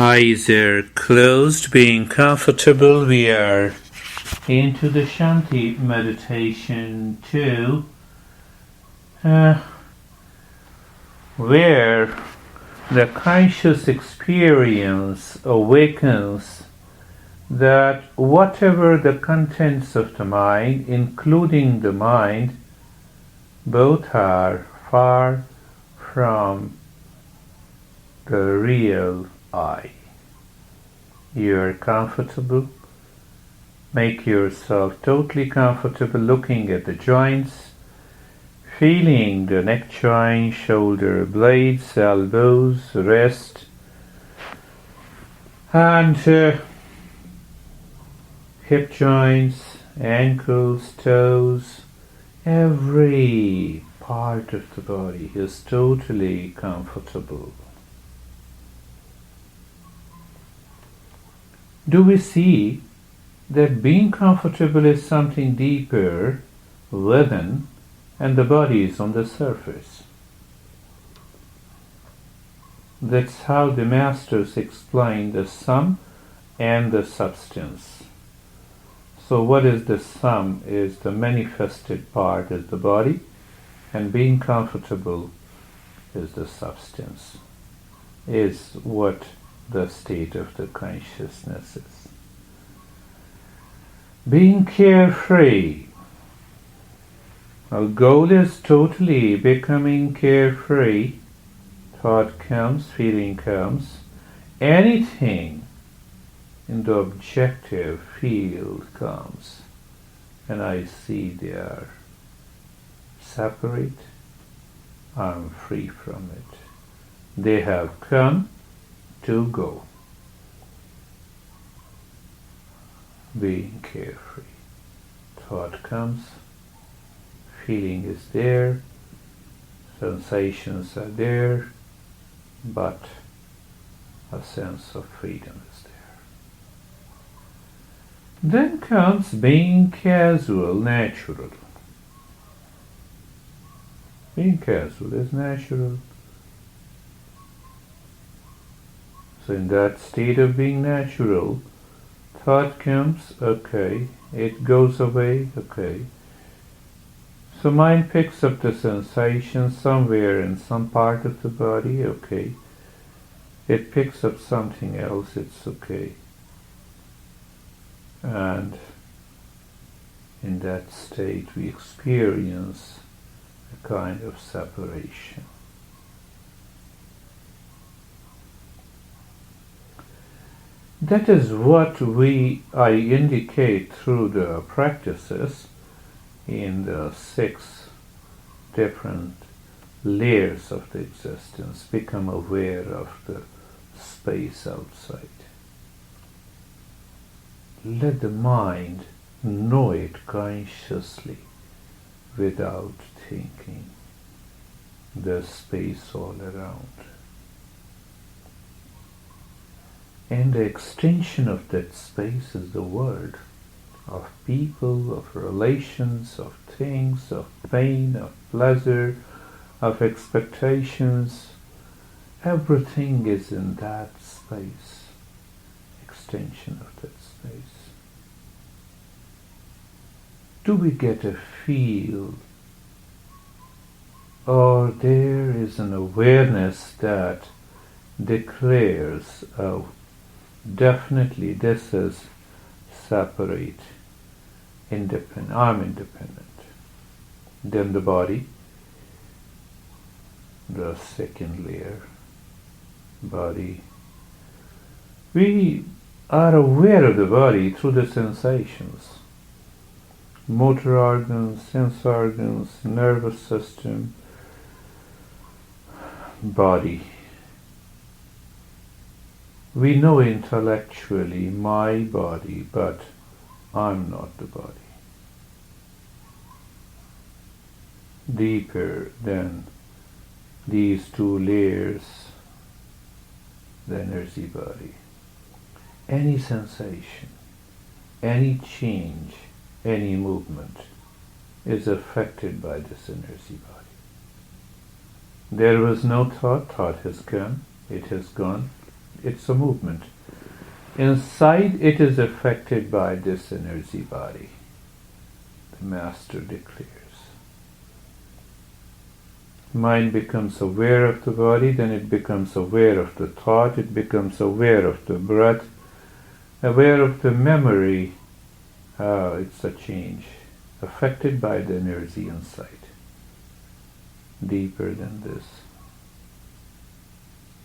Eyes are closed, being comfortable. We are into the Shanti Meditation 2, where the conscious experience awakens that whatever the contents of the mind, including the mind, both are far from the real I. You're comfortable. Make yourself totally comfortable looking at the joints, feeling the neck joint, shoulder blades, elbows, wrist, and hip joints, ankles, toes. Every part of the body is totally comfortable. Do we see that being comfortable is something deeper within, and the body is on the surface? That's how the masters explain the sum and the substance. So what is the sum? Is the manifested part is the body, and being comfortable is the substance, is what the state of the consciousness is. Being carefree. Our goal is totally becoming carefree. Thought comes, feeling comes. Anything in the objective field comes, and I see they are separate. I'm free from it. They have come to go. Being carefree. Thought comes, feeling is there, sensations are there, but a sense of freedom is there. Then comes being casual, natural. Being casual is natural. So in that state of being natural, thought comes, okay, it goes away, okay. So mind picks up the sensation somewhere in some part of the body, okay. It picks up something else, it's okay. And in that state we experience a kind of separation. That is what I indicate through the practices in the 6 different layers of the existence. Become aware of the space outside. Let the mind know it consciously without thinking. The space all around. And the extension of that space is the world of people, of relations, of things, of pain, of pleasure, of expectations. Everything is in that space, extension of that space. Do we get a feel, or there is an awareness that declares, oh, definitely this is separate, independent, I'm independent. Then the body, the second layer, body. We are aware of the body through the sensations. Motor organs, sense organs, nervous system, body. We know intellectually my body, but I'm not the body. Deeper than these 2 layers, the energy body. Any sensation, any change, any movement is affected by this energy body. There was no thought, thought has come, it has gone, It's a movement. Inside it is affected by this energy body, the Master declares. Mind becomes aware of the body, then it becomes aware of the thought, it becomes aware of the breath, aware of the memory. It's a change, affected by the energy inside. Deeper than this,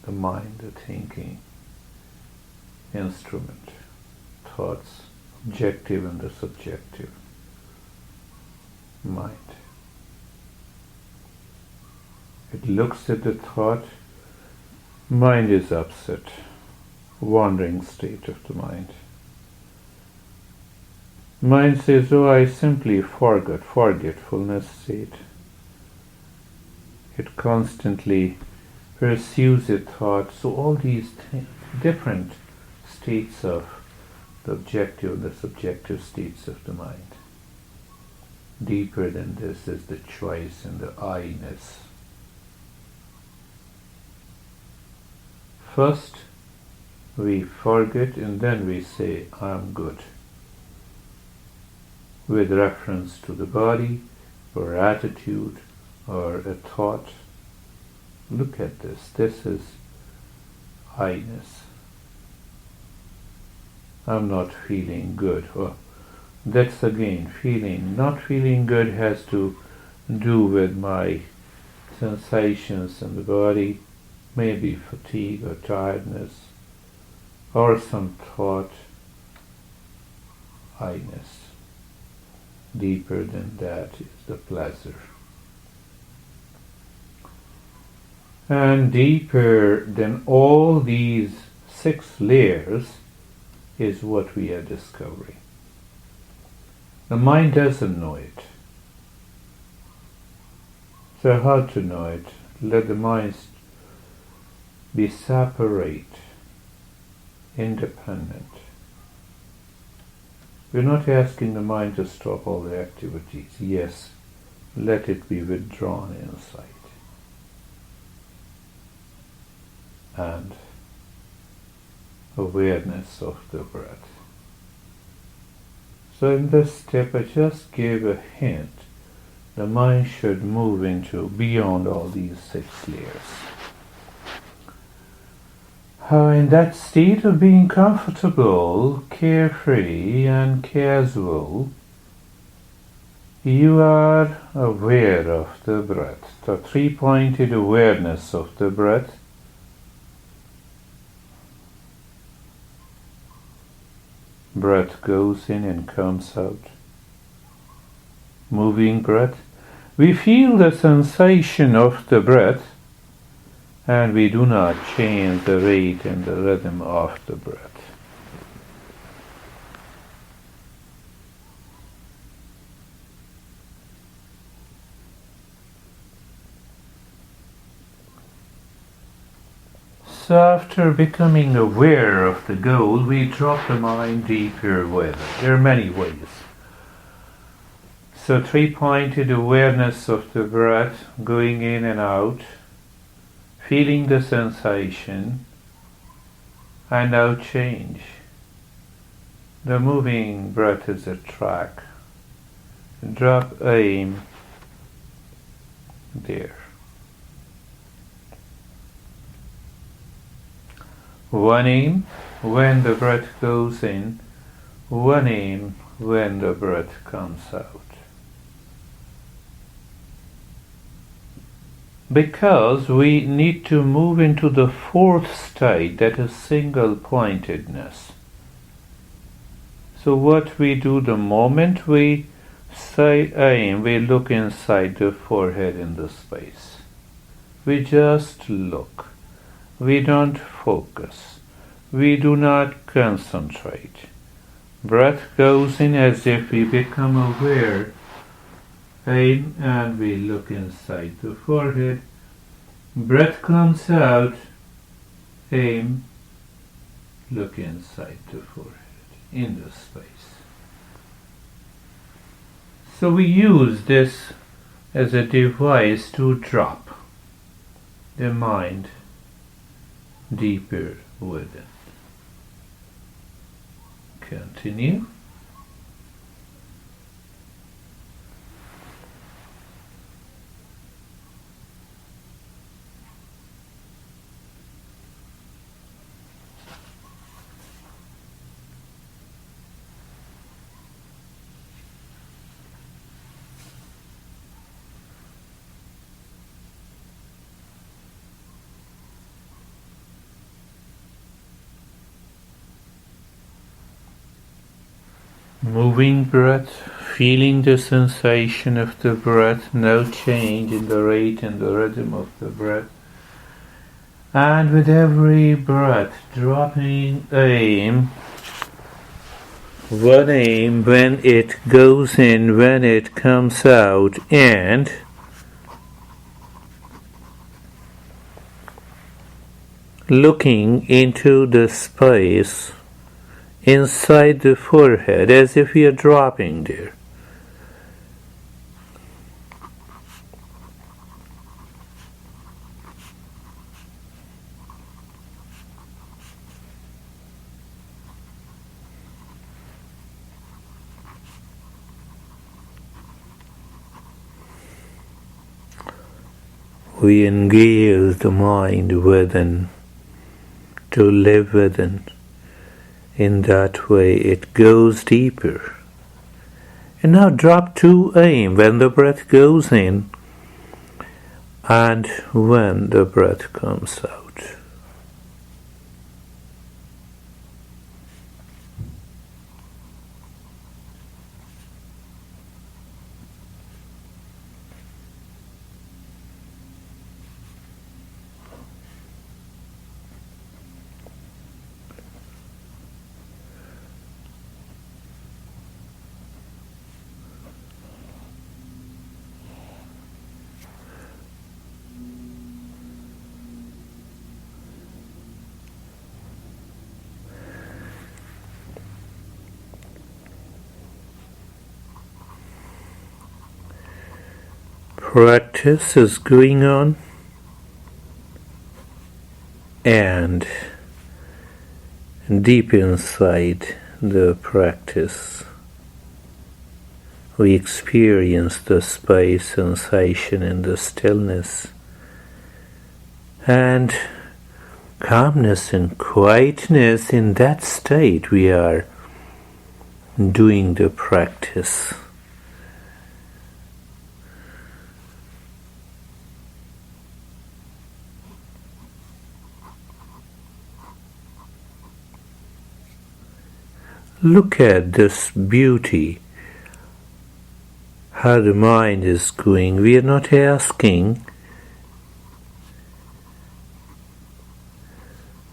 the mind, the thinking instrument, thoughts, objective and the subjective mind. It looks at the thought, mind is upset, wandering state of the mind. Mind says, oh, I simply forgot, forgetfulness state. It constantly pursues a thought. So all these different states of the objective and the subjective states of the mind. Deeper than this is the choice and the I-ness. First, we forget and then we say, I'm good. With reference to the body, or attitude, or a thought. Look at this. This is I-ness. I'm not feeling good. Well, that's again feeling. Not feeling good has to do with my sensations in the body, maybe fatigue or tiredness, or some thought, I-ness. Deeper than that is the pleasure. And deeper than all these 6 layers is what we are discovering. The mind doesn't know it. So how to know it? Let the mind be separate, independent. We're not asking the mind to stop all the activities. Yes, let it be withdrawn inside. And awareness of the breath. So in this step I just gave a hint. The mind should move into beyond all these 6 layers. In that state of being comfortable, carefree and casual, you are aware of the breath, the 3-pointed awareness of the breath. Breath goes in and comes out. Moving breath. We feel the sensation of the breath, and we do not change the rate and the rhythm of the breath. So after becoming aware of the goal, we drop the mind deeper with it. There are many ways. So 3-pointed awareness of the breath going in and out, feeling the sensation, and now change. The moving breath is a track. Drop aim there. One aim when the breath goes in, one aim when the breath comes out. Because we need to move into the 4th state, that is single-pointedness. So what we do the moment we say aim, we look inside the forehead in the space. We just look. We don't focus. We do not concentrate. Breath goes in as if we become aware. Aim and we look inside the forehead. Breath comes out. Aim. Look inside the forehead, in the space. So we use this as a device to drop the mind deeper within. Continue. Moving breath, feeling the sensation of the breath, no change in the rate and the rhythm of the breath. And with every breath, dropping aim, one aim when it goes in, when it comes out, and looking into the space inside the forehead as if we are dropping there. We engage the mind within, to live within. In that way it goes deeper. And now drop to aim when the breath goes in and when the breath comes out. Practice is going on, and deep inside the practice we experience the space, sensation and the stillness and calmness and quietness. In that state we are doing the practice. Look at this beauty, how the mind is going. We are not asking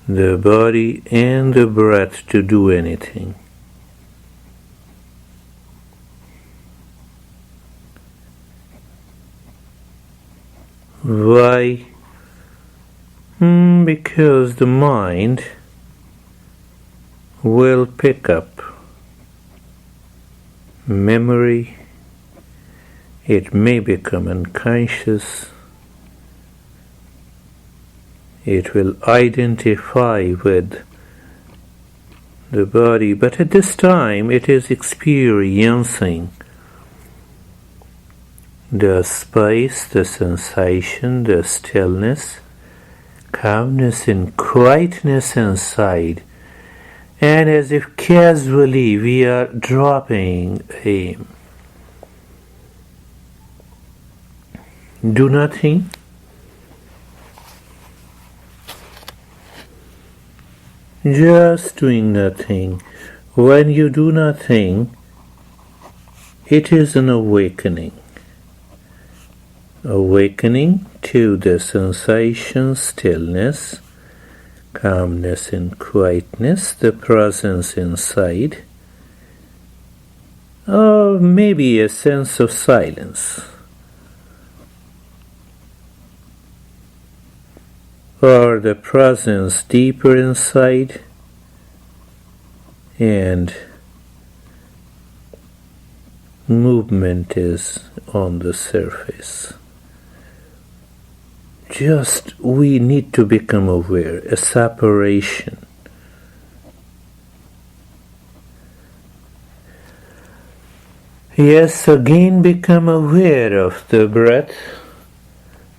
the body and the breath to do anything. Why? Because the mind will pick up memory. It may become unconscious. It will identify with the body, but at this time it is experiencing the space, the sensation, the stillness, calmness and quietness inside. And as if casually we are dropping aim. Do nothing. Just doing nothing. When you do nothing, it is an awakening. Awakening to the sensation, stillness, calmness and quietness, the presence inside, or maybe a sense of silence, or the presence deeper inside, and movement is on the surface. just we need to become aware, a separation. Yes, again become aware of the breath,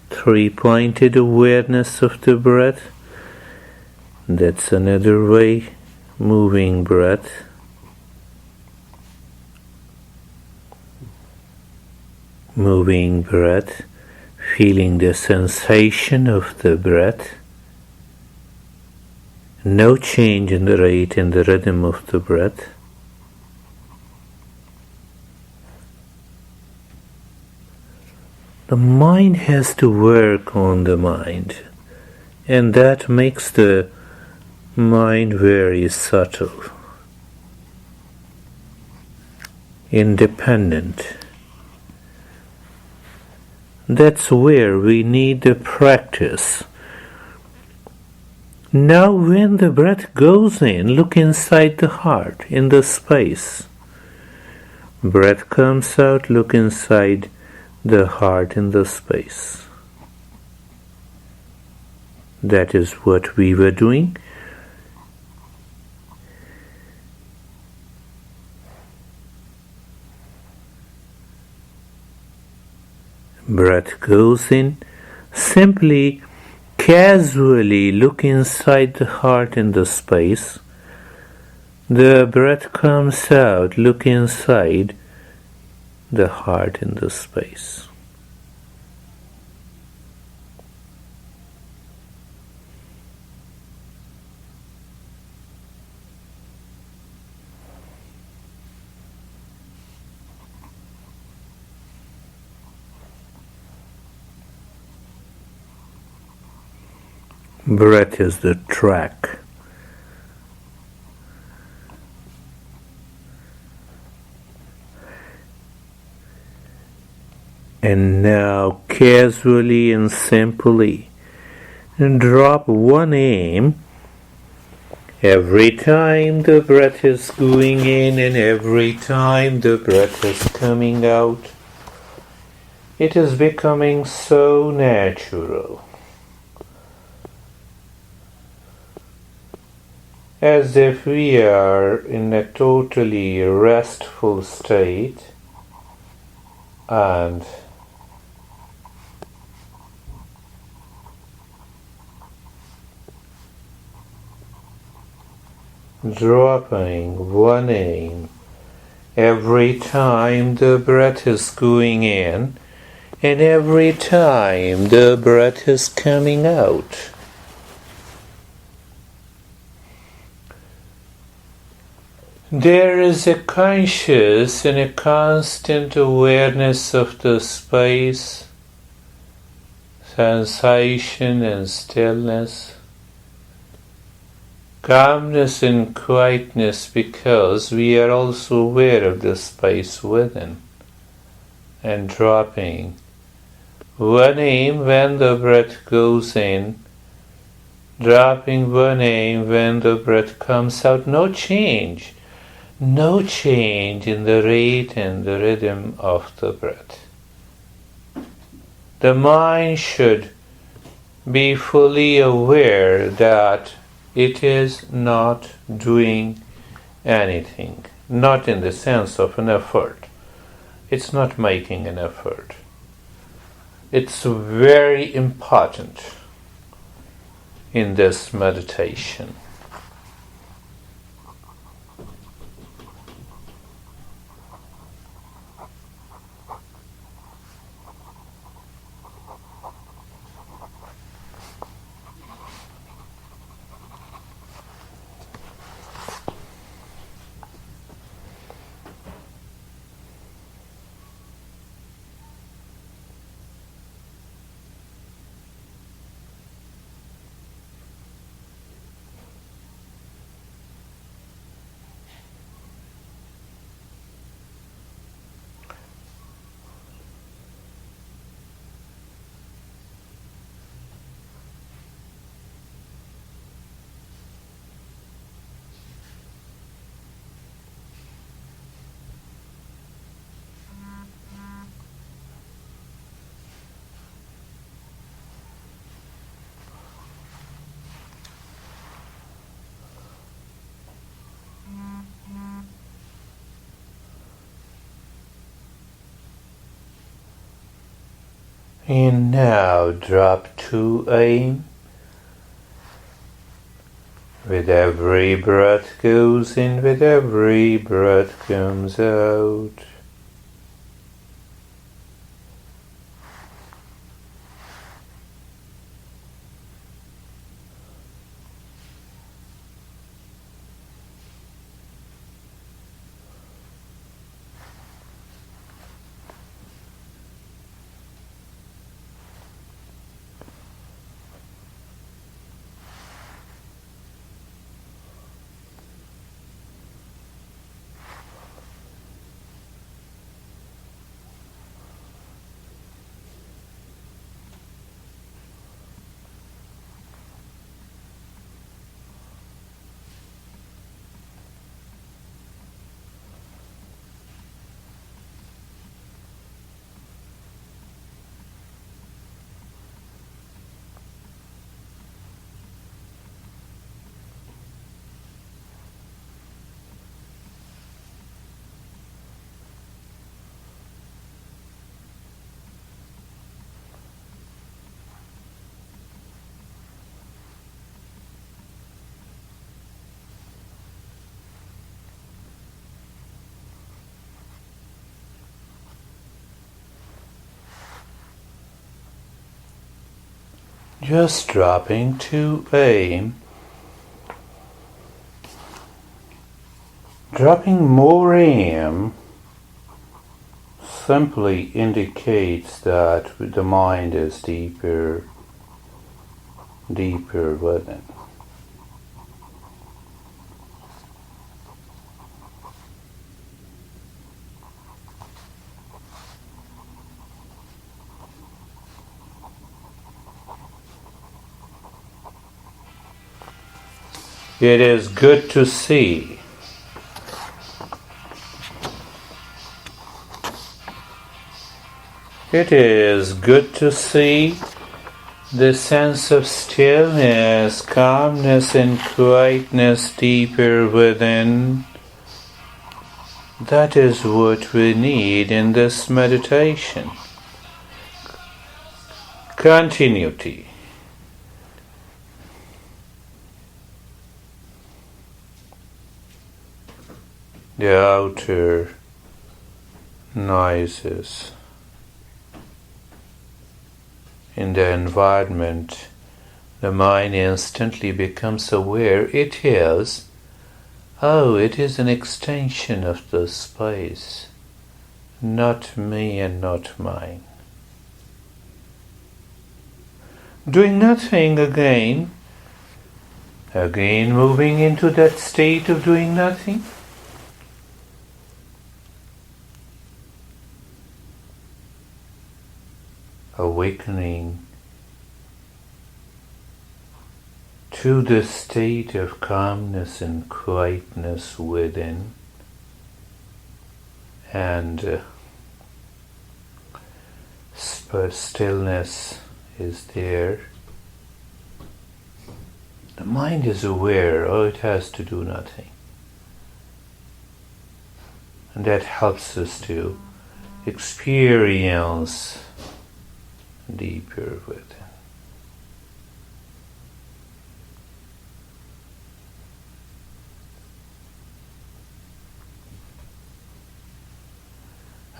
three-pointed awareness of the breath. That's another way, moving breath. Moving breath, feeling the sensation of the breath. No change in the rate and the rhythm of the breath. The mind has to work on the mind, and that makes the mind very subtle, independent. That's where we need the practice. Now when the breath goes in, look inside the heart, in the space. Breath comes out, look inside the heart in the space. That is what we were doing. Breath goes in, simply, casually look inside the heart in the space. The breath comes out, look inside the heart in the space. Breath is the track. And now casually and simply drop one aim every time the breath is going in and every time the breath is coming out. It is becoming so natural, as if we are in a totally restful state and dropping one aim every time the breath is going in and every time the breath is coming out. There is a conscious and a constant awareness of the space, sensation and stillness, calmness and quietness, because we are also aware of the space within, and dropping one aim when the breath goes in, dropping one aim when the breath comes out. No change in the rate and the rhythm of the breath. The mind should be fully aware that it is not doing anything, not in the sense of an effort. It's not making an effort. It's very important in this meditation. And now drop to aim. With every breath goes in, with every breath comes out. Just dropping to aim. Dropping more aim simply indicates that the mind is deeper within. It is good to see. It is good to see the sense of stillness, calmness and quietness deeper within. That is what we need in this meditation. Continuity. The outer noises in the environment, the mind instantly becomes aware it is an extension of the space, not me and not mine. Doing nothing again moving into that state of doing nothing. Awakening to the state of calmness and quietness within, and stillness is there. The mind is aware, it has to do nothing. And that helps us to experience deeper within.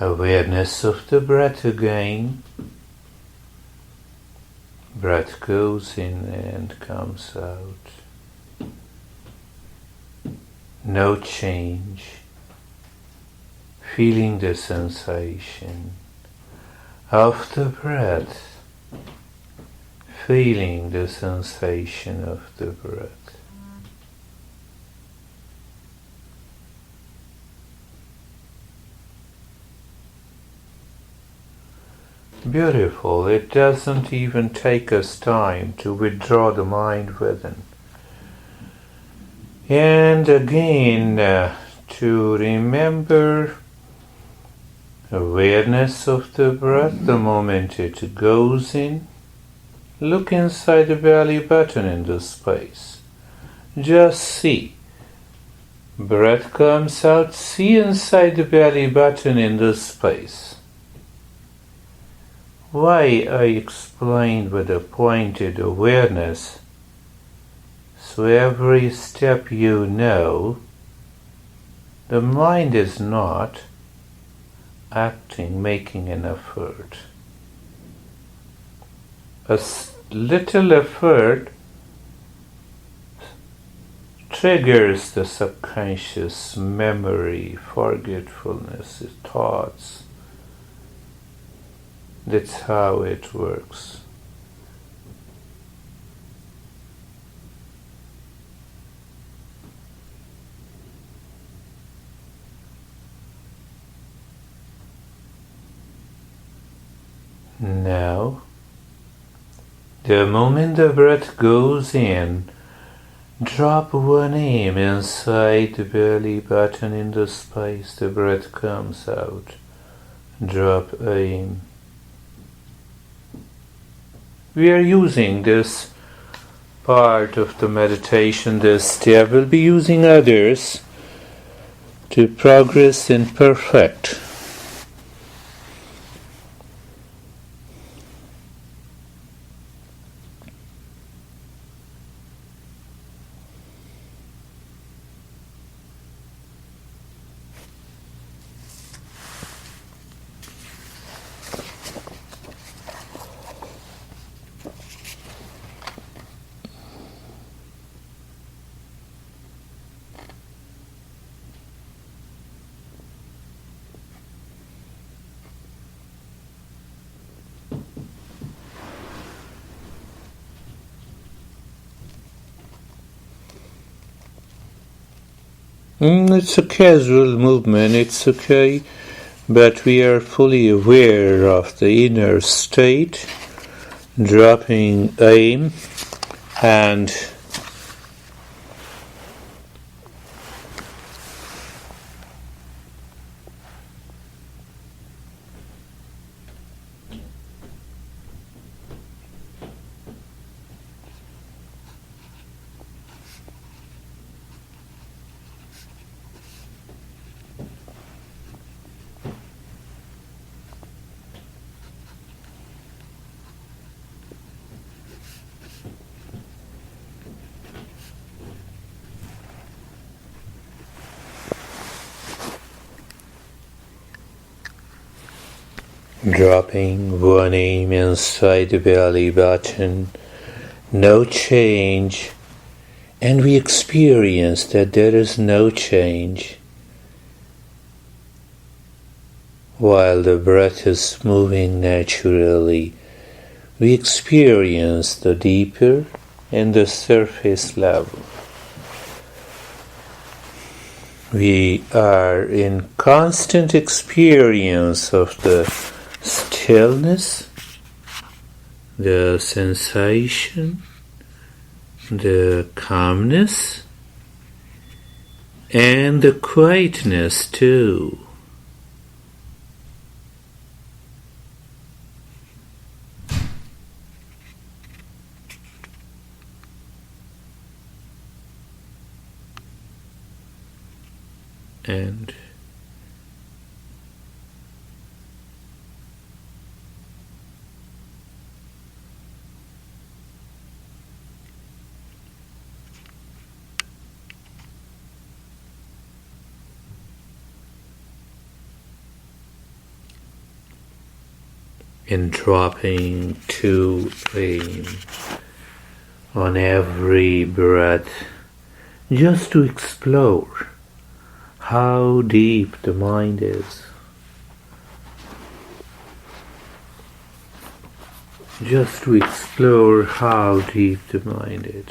Awareness of the breath again. Breath goes in and comes out. No change. Feeling the sensation of the breath, feeling the sensation of the breath. Beautiful. It doesn't even take us time to withdraw the mind within. And again, to remember awareness of the breath the moment it goes in. Look inside the belly button in the space. Just see. Breath comes out, see inside the belly button in the space. Why I explained with a pointed awareness. So every step you know, the mind is not acting, making an effort. A little effort triggers the subconscious memory, forgetfulness, thoughts. That's how it works. Now, the moment the breath goes in, drop one aim inside the belly button in the space the breath comes out. Drop aim. We are using this part of the meditation, this step. We'll be using others to progress and perfect. It's a casual movement, it's okay, but we are fully aware of the inner state, dropping aim, and dropping one aim inside the belly button, no change, and we experience that there is no change while the breath is moving naturally. We experience the deeper and the surface level. We are in constant experience of the stillness, the sensation, the calmness, and the quietness too. And in dropping to aim on every breath, just to explore how deep the mind is. Just to explore how deep the mind is.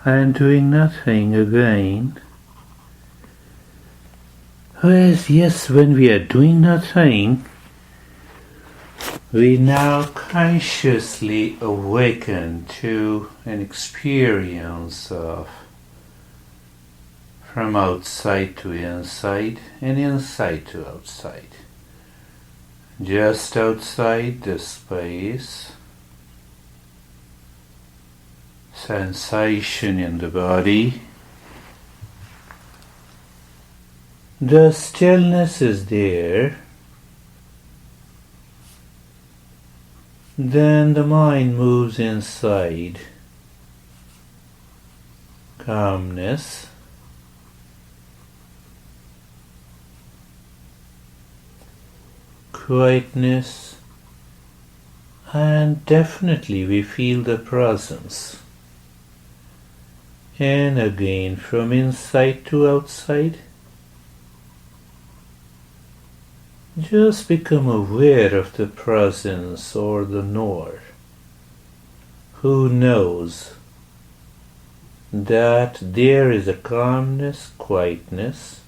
and doing nothing again. Whereas, yes, when we are doing nothing, we now consciously awaken to an experience of from outside to inside and inside to outside. Just outside the space, sensation in the body. The stillness is there. Then the mind moves inside. Calmness. Quietness. And definitely we feel the presence. And again from inside to outside. Just become aware of the presence or the knower who knows that there is a calmness, quietness,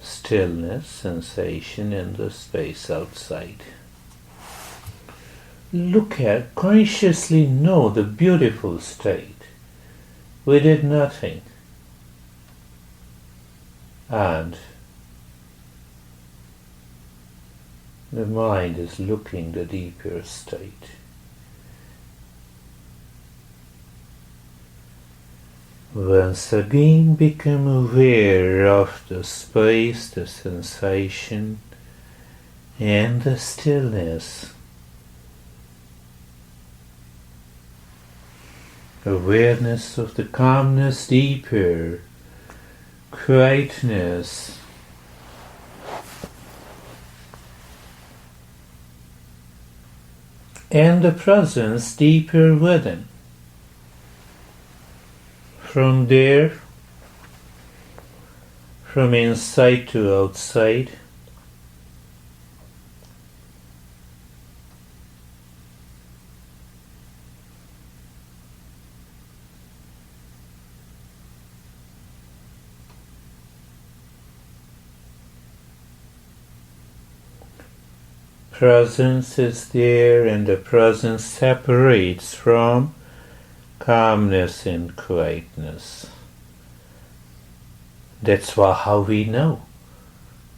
stillness, sensation in the space outside. Look at, consciously know the beautiful state. We did nothing. And the mind is looking the deeper state. Once again become aware of the space, the sensation, and the stillness. Awareness of the calmness deeper, quietness, and the presence deeper within. From there, from inside to outside, presence is there, and the presence separates from calmness and quietness. That's how we know.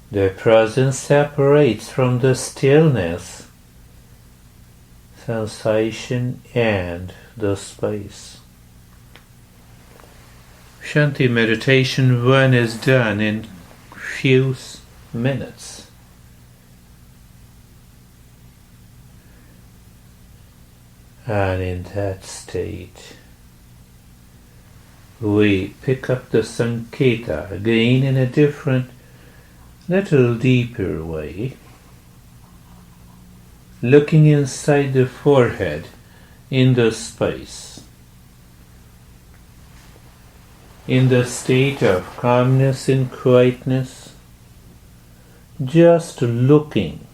The presence separates from the stillness, sensation, and the space. Shanti Meditation 1 is done in few minutes. And in that state, we pick up the Sanketa again in a different, little deeper way, looking inside the forehead in the space, in the state of calmness and quietness, just looking,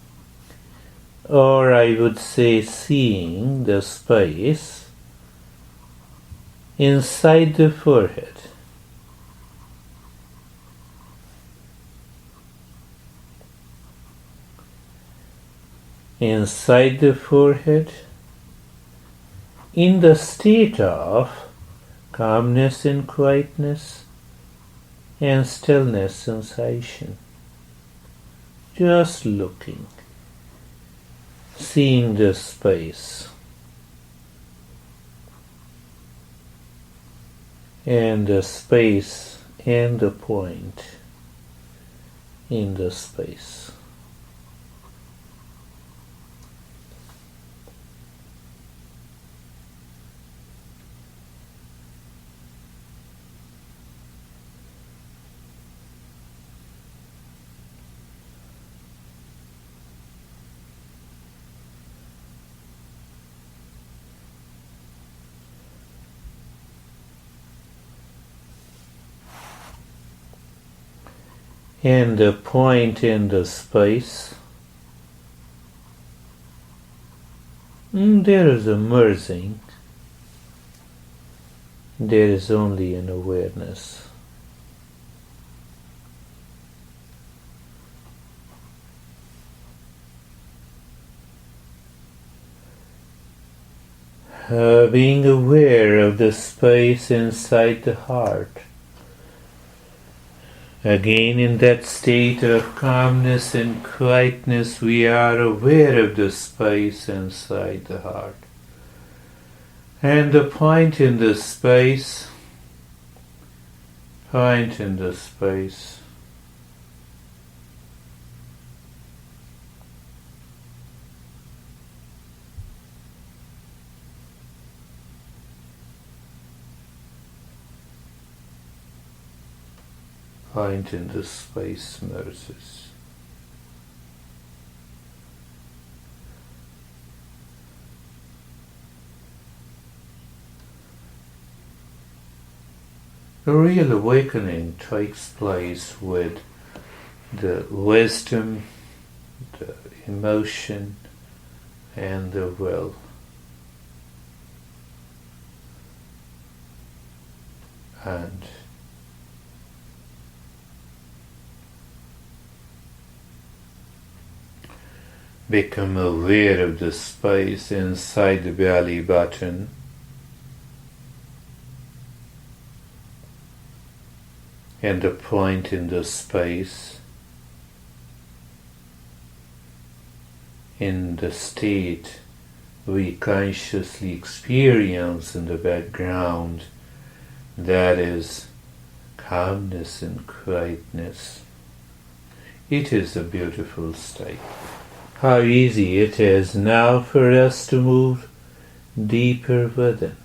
or I would say seeing the space inside the forehead. Inside the forehead, in the state of calmness and quietness and stillness sensation. Just looking, seeing the space and the space and the point in the space. And the point in the space, there is a merging there is only an awareness. Being aware of the space inside the heart. Again, in that state of calmness and quietness, we are aware of the space inside the heart. And the point in the space, point in the space. Point in the space merges. A real awakening takes place with the wisdom, the emotion, and the will. And become aware of the space inside the belly button. And the point in the space, in the state we consciously experience in the background, that is calmness and quietness. It is a beautiful state. How easy it is now for us to move deeper within.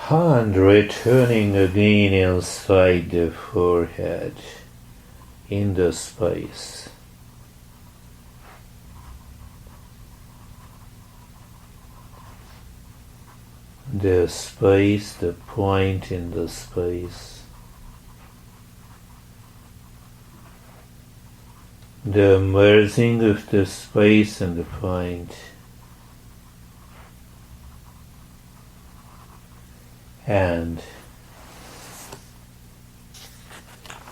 And returning again inside the forehead, in the space. The space, the point in the space. The merging of the space and the point. And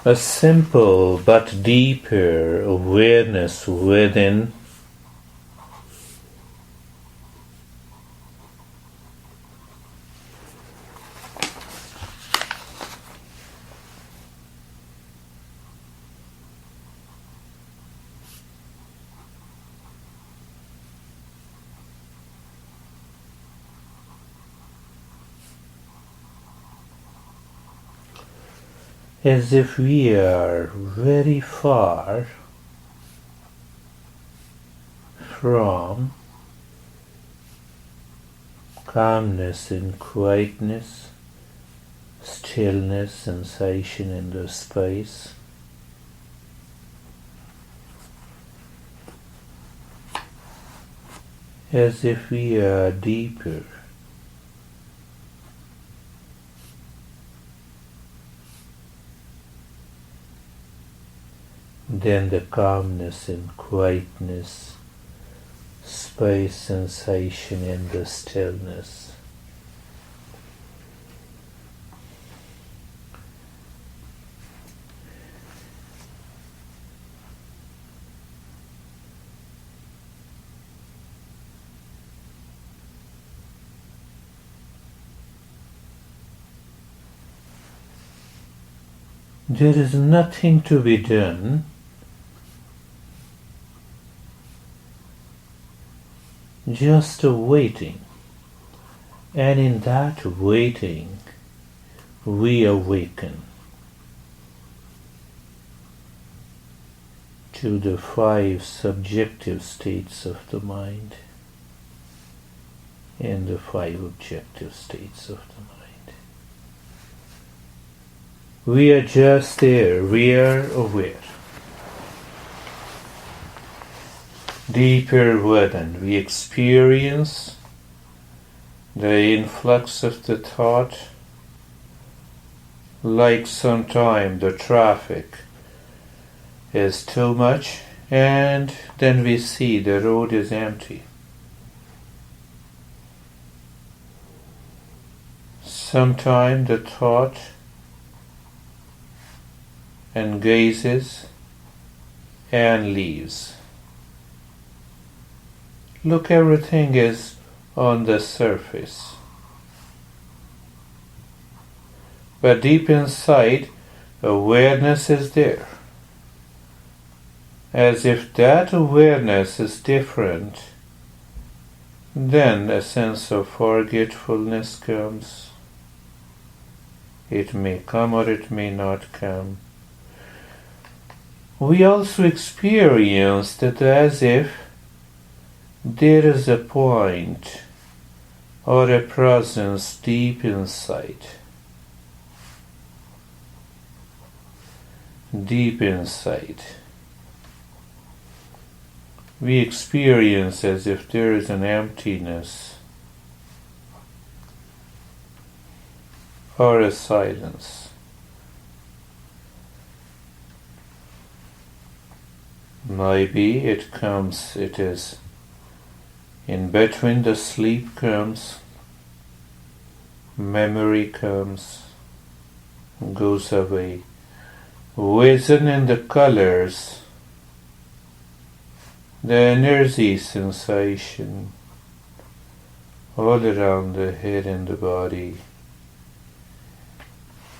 a simple but deeper awareness within, as if we are very far from calmness and quietness, stillness, sensation in the space. As if we are deeper. Then the calmness and quietness, space, sensation, and the stillness. There is nothing to be done, just a waiting. And in that waiting, we awaken to the 5 subjective states of the mind and the 5 objective states of the mind. We are just there, we are aware. Deeper within, we experience the influx of the thought, like sometimes the traffic is too much, and then we see the road is empty. Sometimes the thought engages and leaves. Look, everything is on the surface. But deep inside, awareness is there. As if that awareness is different, then a sense of forgetfulness comes. It may come or it may not come. We also experience that as if there is a point or a presence deep inside. Deep inside. We experience as if there is an emptiness or a silence. Maybe it is in between. The sleep comes, memory comes, goes away. Vision in the colors, the energy sensation all around the head and the body,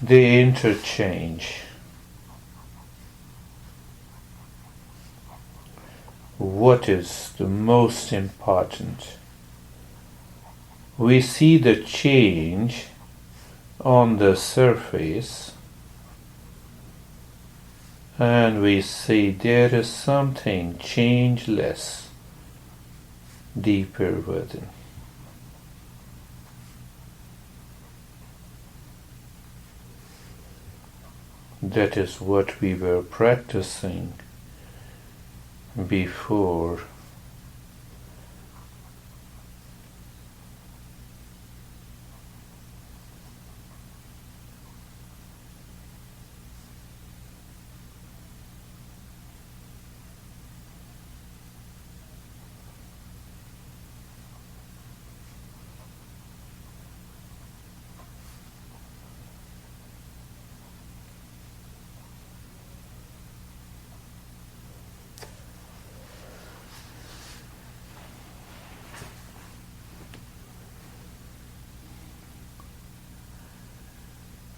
they interchange. What is the most important? We see the change on the surface, and we see there is something changeless deeper within. That is what we were practicing before.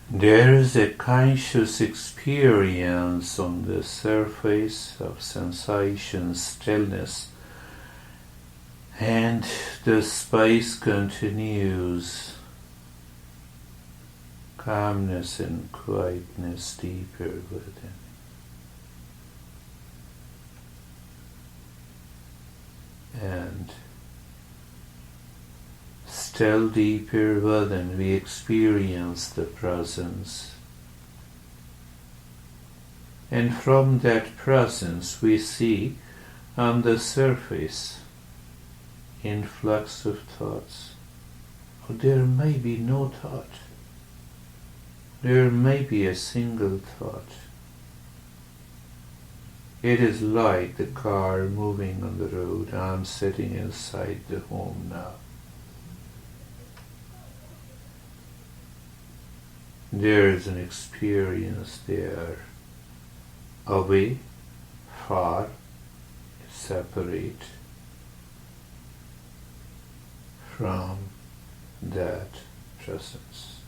There is a conscious experience on the surface of sensation, stillness, and the space continues. Calmness and quietness deeper within. And still deeper within, we experience the presence. And from that presence, we see on the surface influx of thoughts. Or there may be no thought. There may be a single thought. It is like the car moving on the road. I'm sitting inside the home now. There is an experience there, away, far, separate from that presence.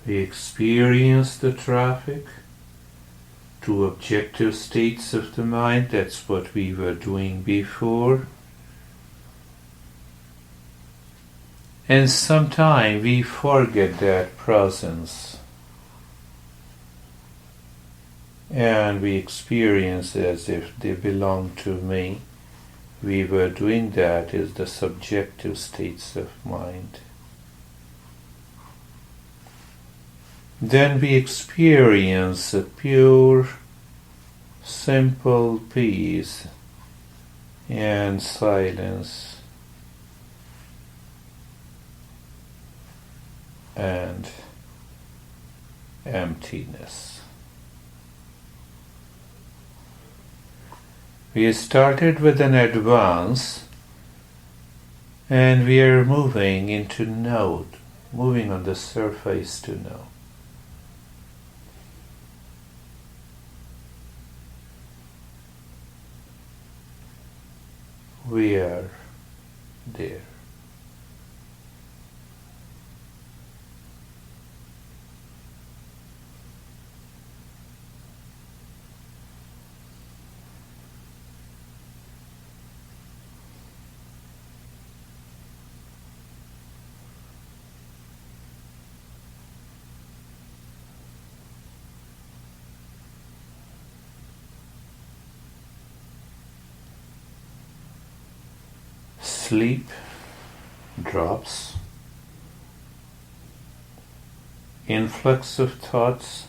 We experience the traffic to objective states of the mind. That's what we were doing before. And sometimes we forget that presence. And we experience as if they belong to me. We were doing that is the subjective states of mind. Then we experience a pure, simple peace and silence and emptiness. We started with an advance and we are moving into node, moving on the surface to know. We are there. Sleep drops, influx of thoughts,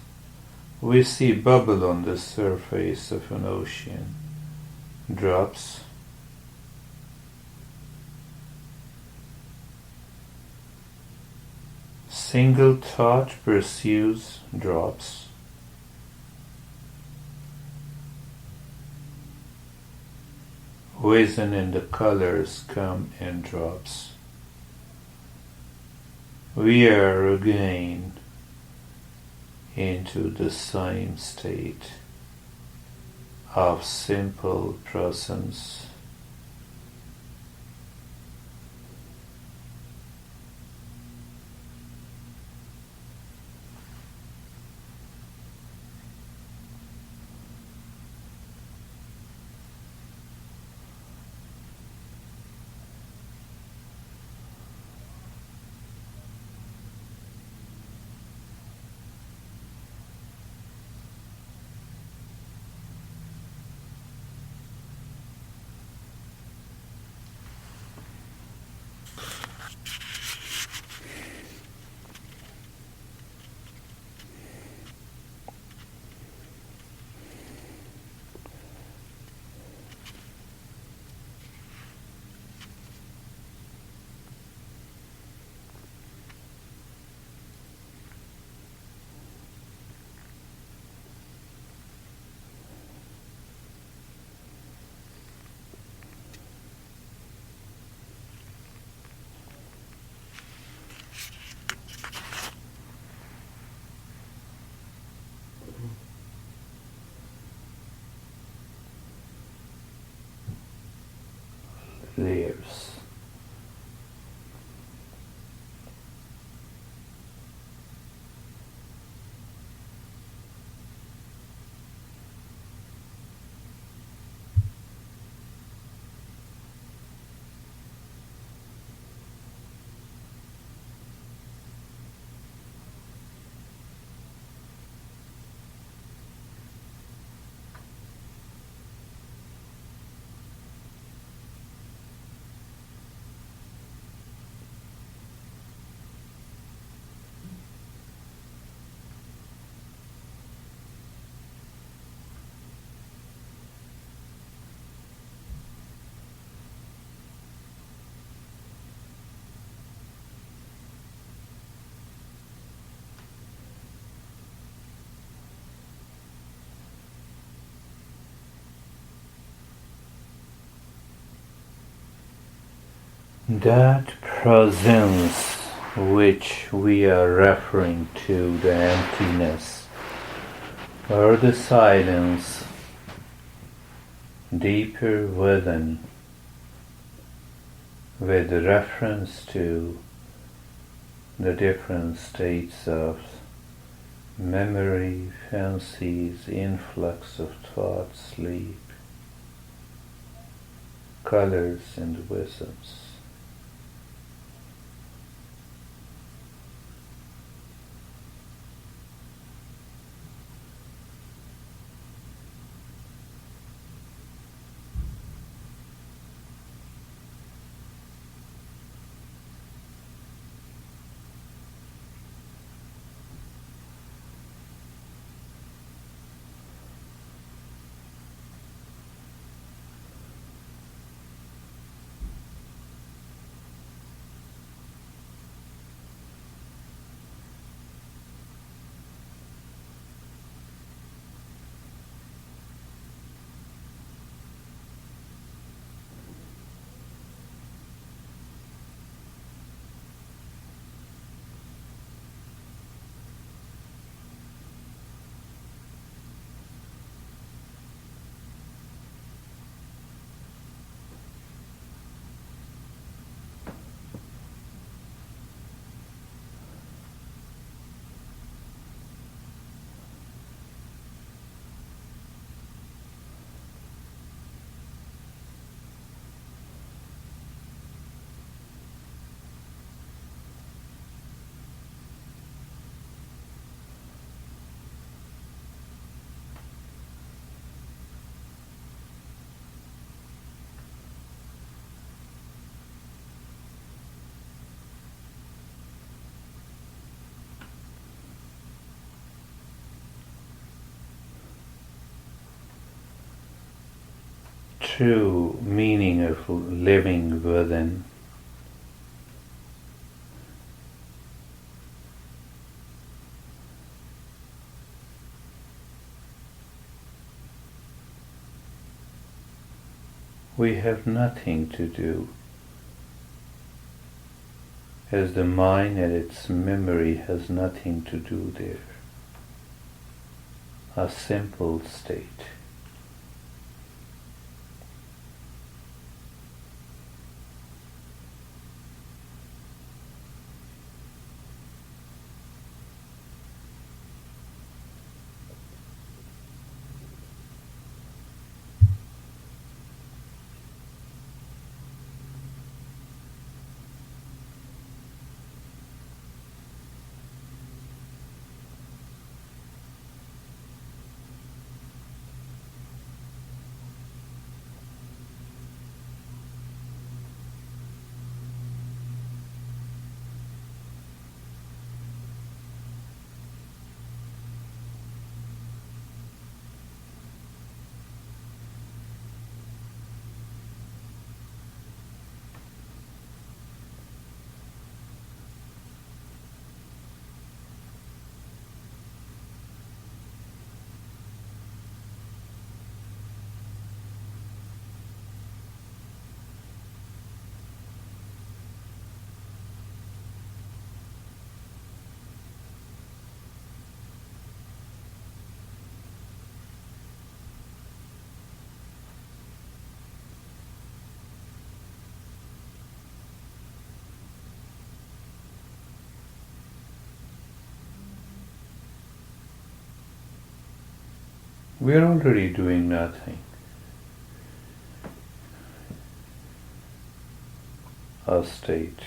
we see bubble on the surface of an ocean, drops, single thought pursues, drops, vision and the colors come and drops. We are again into the same state of simple presence. Layers. That presence which we are referring to, the emptiness or the silence deeper within, with reference to the different states of Memory, fancies, influx of thought, sleep, colors and wisdoms. True meaning of living within. We have nothing to do, as the mind and its memory has nothing to do there. A simple state. We are already doing nothing. A state.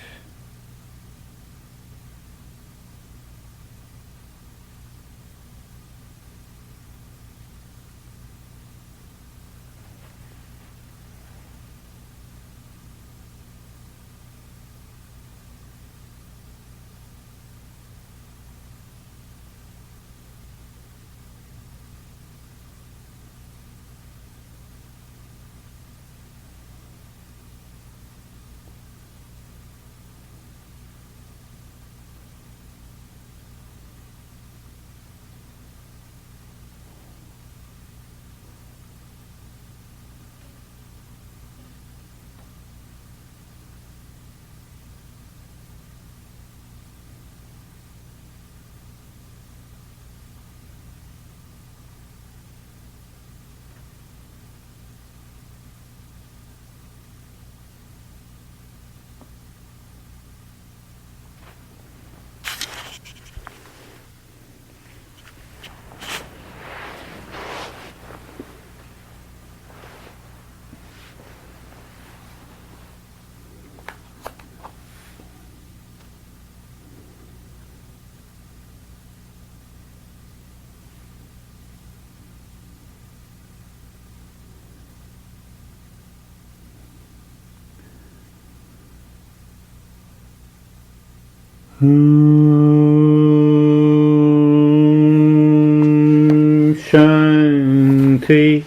Shanti,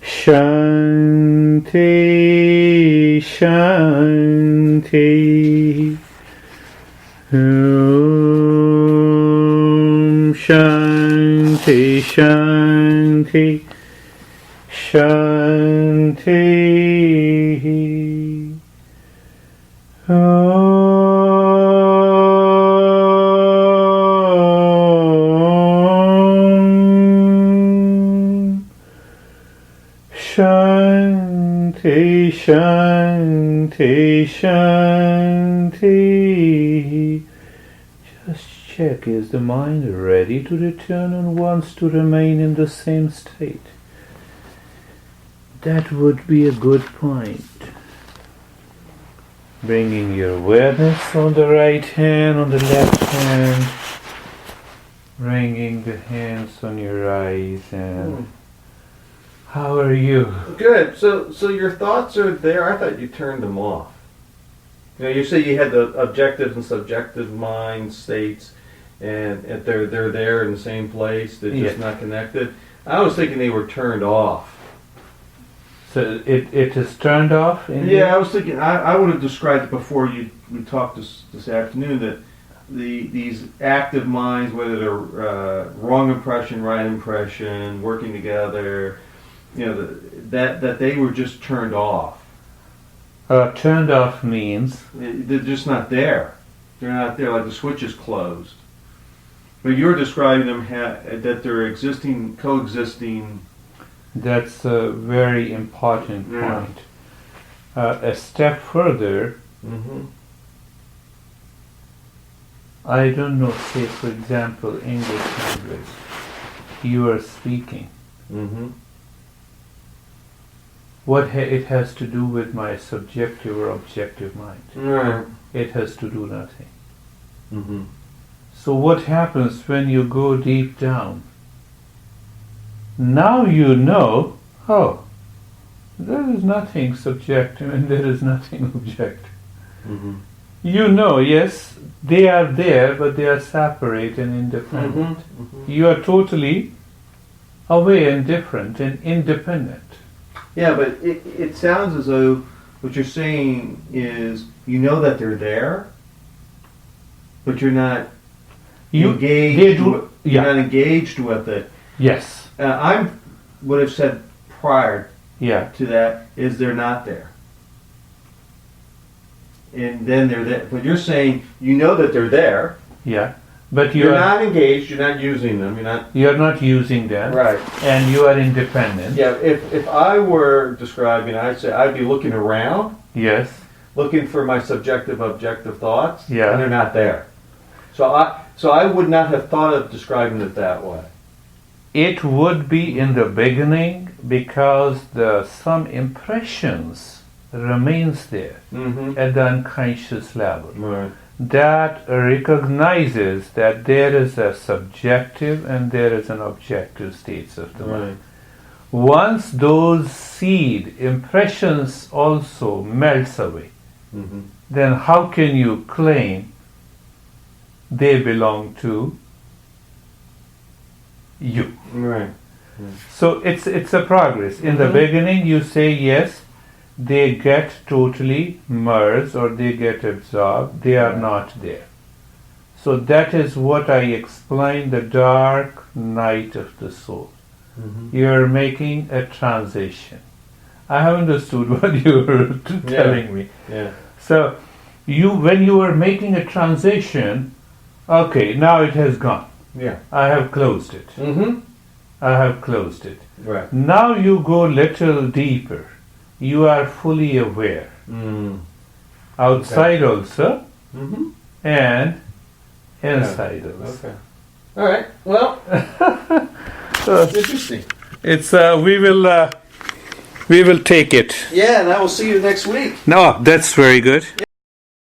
Shanti, Shanti. Shanti, Shanti, Shanti. Shanti, Shanti, Shanti. Just check, is the mind ready to return and wants to remain in the same state? That would be a good point. Bringing your awareness on the right hand, on the left hand, bringing the hands on your eyes, and how are you? Good. So your thoughts are there. I thought you turned them off. You say you had the objective and subjective mind states, and they're there in the same place. They're just not connected. I was thinking they were turned off. So it is turned off? I was thinking, I would have described it before we talked this afternoon, that these active minds, whether they're wrong impression, right impression, working together, that they were just turned off. Turned off means? They're just not there. They're not there, like the switch is closed. But you're describing them that they're coexisting. That's a very important point. A step further, I don't know, say for example, English language, you are speaking. What it has to do with my subjective or objective mind? Right. It has to do nothing. So what happens when you go deep down? Now you know, there is nothing subjective and there is nothing objective. You know, yes, they are there, but they are separate and independent. You are totally aware and different and independent. Yeah, but it sounds as though what you're saying is you know that they're there, but you're not engaged. You're not engaged with it. Yes. I would have said prior to that is they're not there, and then they're there. But you're saying you know that they're there. Yeah. But you're not engaged. You're not using them. You're not using them. Right. And you are independent. Yeah. If I were describing, I'd say I'd be looking around. Yes. Looking for my subjective, objective thoughts. Yeah. And they're not there. So I would not have thought of describing it that way. It would be in the beginning because some impressions remains there at the unconscious level. Right. That recognizes that there is a subjective and there is an objective states of the mind. Once those seed impressions also melts away, then how can you claim they belong to you? Right. So it's a progress. In the beginning you say yes, they get totally merged or they get absorbed, they are not there. So that is what I explained, the dark night of the soul. You are making a transition. I have understood what you were telling me. Yeah. So when you are making a transition, okay, now it has gone. Yeah. I have closed it. I have closed it. Right. Now you go little deeper. You are fully aware. Outside also, and inside also. Okay. All right. Well, interesting. It's we will take it. Yeah, and I will see you next week. No, that's very good.